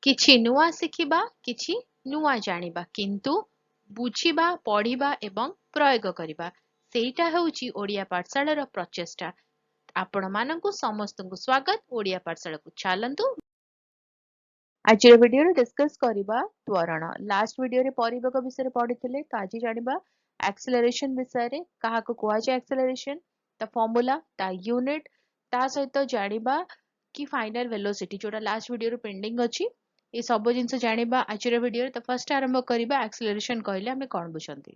किछि नुआ शिखिबा किछि नुआ जानिबा किंतु बुझिबा पढ़िबा एवं प्रयोग करिबा सेटा हेउची ओडिया पाठशालार प्रचेष्टा। आपण मानंकु समस्तंकु स्वागत ओडिया पाठशाला को चलंतु। आज वीडियो रे डिस्कस करिबा त्वरण। लास्ट वीडियो रे परिवेग विषय रे पढिथिले तो आज जानिबा एक्सेलरेशन विषय रे काहाको कुआ जाय एक्सेलरेशन ता फार्मूला ता यूनिट ता सहित जानिबा कि फाइनल वेलोसिटी जोटा लास्ट वीडियो रे पेंडिंग अछि ए सब जिंस जानिबा आज वीडियो रे। तो फर्स्ट आरंभ करिबा एक्सेलरेशन कहले हमें कोन बुझंती।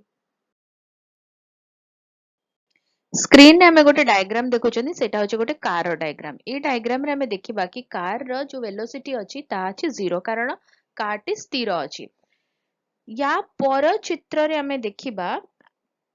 स्क्रीन रे हमें गोटे डायग्राम देखुचनी सेटा होचे गोटे कार रो डायग्राम। ए डायग्राम रे हमें देखिबा कि कार रो जो वेलोसिटी अछि ता अछि 0 कारण कार टी स्थिर अछि। या पर चित्र रे हमें देखिबा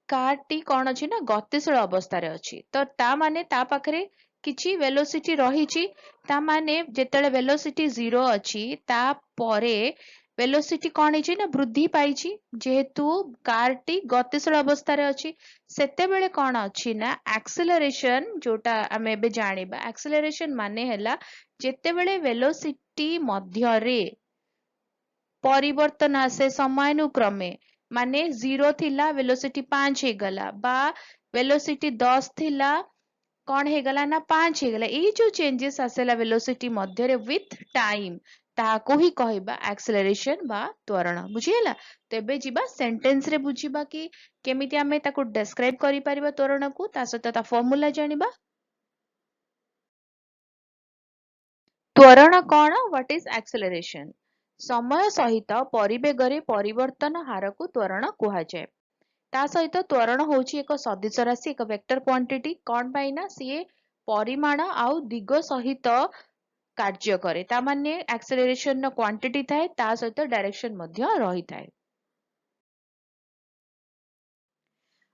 कार टी कोन अछि ना गतिशील अवस्था रे अछि। तो ता माने ता पाखरे किछि वेलोसिटी रहिछि ता माने जेतले वेलोसिटी 0 अछि ता परे वेलोसिटी कोन हिछि ना वृद्धि पाइछि जेहेतु कार टी गतिशील अवस्था रे अछि। सेते बेले कोन अछि ना एक्सेलरेशन जोटा हमें बे जानिबा एक्सेलरेशन माने हैला जेते बेले वेलोसिटी मध्य रे परिवर्तन आसे समानुक्रमे माने 0 थिला वेलोसिटी 5 हे गला बा वेलोसिटी 10 थिला कौन हे गला ना 5 हे गला ए जो चेंजेस आसेला वेलोसिटी मध्य रे विथ टाइम ताको ही कहबा एक्सेलरेशन बा त्वरण। बुझियला तेबे जिबा सेंटेंस रे बुझिबा कि केमिति हमें ताको डिस्क्राइब करि परिबा त्वरण को ता सहित ता फार्मूला जानिबा। त्वरण कौन व्हाट इज एक्सेलरेशन समय सहित परिवेगरे परिवर्तन हार को त्वरण कुहा जाय। ता सहित त्वरण होची एक सदिश राशि एक वेक्टर क्वांटिटी कौन पाइना सीए परिमाण आउ दिग सहित कार्य करे ता माने एक्सेलरेशन न क्वांटिटी थाए ता सहित डायरेक्शन मध्य रही थाए।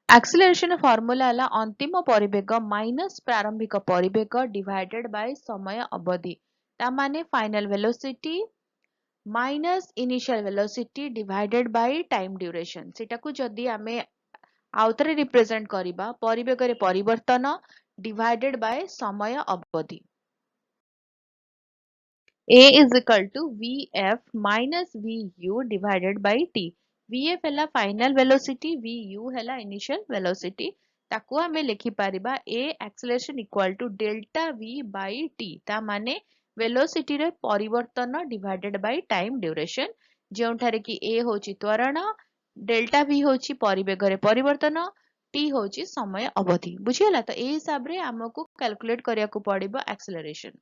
एक्सेलरेशन फार्मूला हला अंतिम परिवेग माइनस प्रारंभिक परिवेग डिवाइडेड बाय समय अवधि ता माने final velocity minus initial velocity divided by time duration. सेटा को जदी हमें आउतरे रिप्रेजेंट करिबा परिवेग रे परिवर्तन डिवाइडेड बाय समय अवधि। A is equal to Vf minus Vu divided by T. Vf है फाइनल वेलोसिटी Vu है इनिशियल वेलोसिटी ताको हमें लिखि पारिबा A acceleration equal to delta V by T ता माने वेलोसिटी रे परिवर्तन डिवाइडेड बाय टाइम ड्यूरेशन जोंठारे कि A होची त्वरण डेल्टा V होची परिवेग रे परिवर्तन T होची समय अवधि। बुझियला तो ए हिसाब रे हमको कैलकुलेट करिया को पड़िबो एक्सेलरेशन।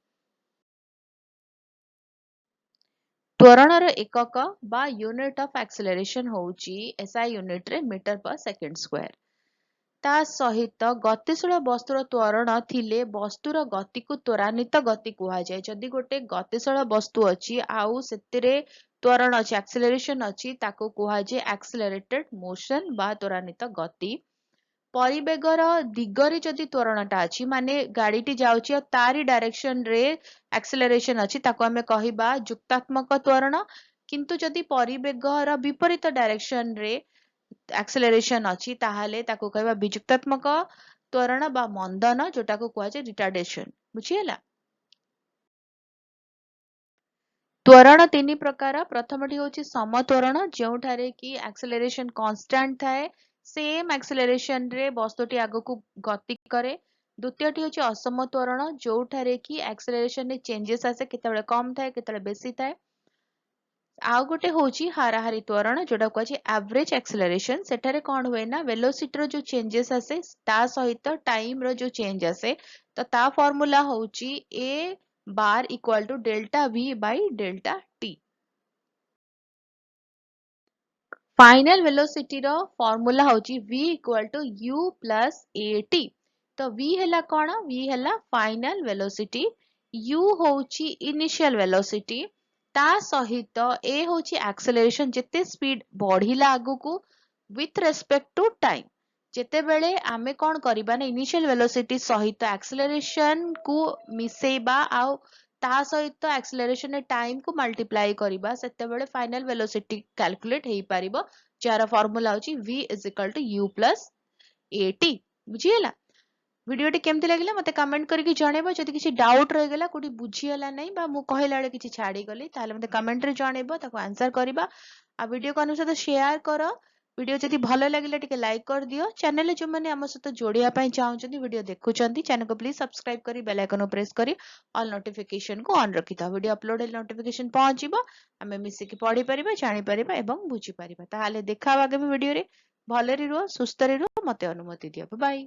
त्वरणर एकक बा यूनिट ऑफ एक्सेलरेशन होची एसआई यूनिट रे मीटर पर सेकंड स्क्वायर। ता सहित गतिशील वस्तुर त्वरण थिले वस्तुर गति को त्वरान्वित गति कुहा जाय। जदि गोटे गतिशील वस्तु अछि आउ सेतिरे त्वरण अछि एक्सेलरेशन अछि ताको कुहा जाय एक्सेलरेटेड मोशन बा त्वरान्वित गति। परिवेगर दिगरे जदि त्वरणटा अछि माने गाड़ीटी जाउची तारी डायरेक्शन रे एक्सेलरेशन अछि ताको हमें कहिबा युक्तात्मक त्वरण। किंतु जदि परिवेगर विपरीत डायरेक्शन रे एक्सेलरेशन अछि ताहाले ताको कहिबा वियुक्तात्मक त्वरण बा मंदन जोटा को कुहा जाय रिटार्डेशन। बुझियला त्वरण तीन प्रकार। प्रथमटी होची समत्वरण जोठारे कि एक्सेलरेशन कांस्टेंट थाए सेम एक्सेलरेशन रे वस्तुटी आगको गति करे। द्वितीयटी होची असम त्वरण जोठारे कि एक्सेलरेशन रे चेंजेस आसे केतबेले कम थाए केतबेले बेसी थाए। आउ गोटे होची हाराहारी त्वरण जोटा को अछि एवरेज एक्सेलरेशन सेठारे कोन हुए ना वेलोसिटी रो जो चेंजेस आसे ता सहित टाइम रो जो चेंज आसे तो ता फार्मूला होची a बार equal to delta v by delta t। Final velocity रो फार्मूला होची v equal to u plus at। तो v हैला कोन v हैला फाइनल वेलोसिटी u होची इनिशियल वेलोसिटी ता सहित a होची एक्सेलरेशन जेते स्पीड बढ़िला आगु को विथ रेस्पेक्ट टू टाइम जेते बेले आमे कोन करिबा ना इनिशियल वेलोसिटी सहित एक्सेलरेशन को मिसेबा आ ता सहित एक्सेलरेशन टाइम को मल्टीप्लाई करिबा सेते बेले फाइनल वेलोसिटी कैलकुलेट हेई पारिबो जार फार्मूला होची v is equal to u plus at। बुझियला भिडियोटी केमती लगिला मते कमेंट करके जणेबो जदि किछि डाउट रहि गेला कोठी बुझी हला नै बा मु कहला बेले किछि छाडी गली ताले मते कमेंट रे जणेबो ताको आंसर करबा आ वीडियो को अनुसार शेयर करो वीडियो जदि भलो लागिला टिके लाइक कर दियो चैनल जो माने हम सहित जोड़िया पई चाहउछंती वीडियो देखुछंती चैनल को प्लीज सब्सक्राइब करी बेल आइकन प्रेस करी ऑल नोटिफिकेशन को ऑन रखिता वीडियो अपलोड हेल नोटिफिकेशन पहुंचीबो हमें मिसी की पढ़ी परिबा जानि परिबा एवं बुझी परिबा ताहाले देखा आगे भी वीडियो रे भले रे रुह सुस्त रे रुह मते अनुमति दियो बाय।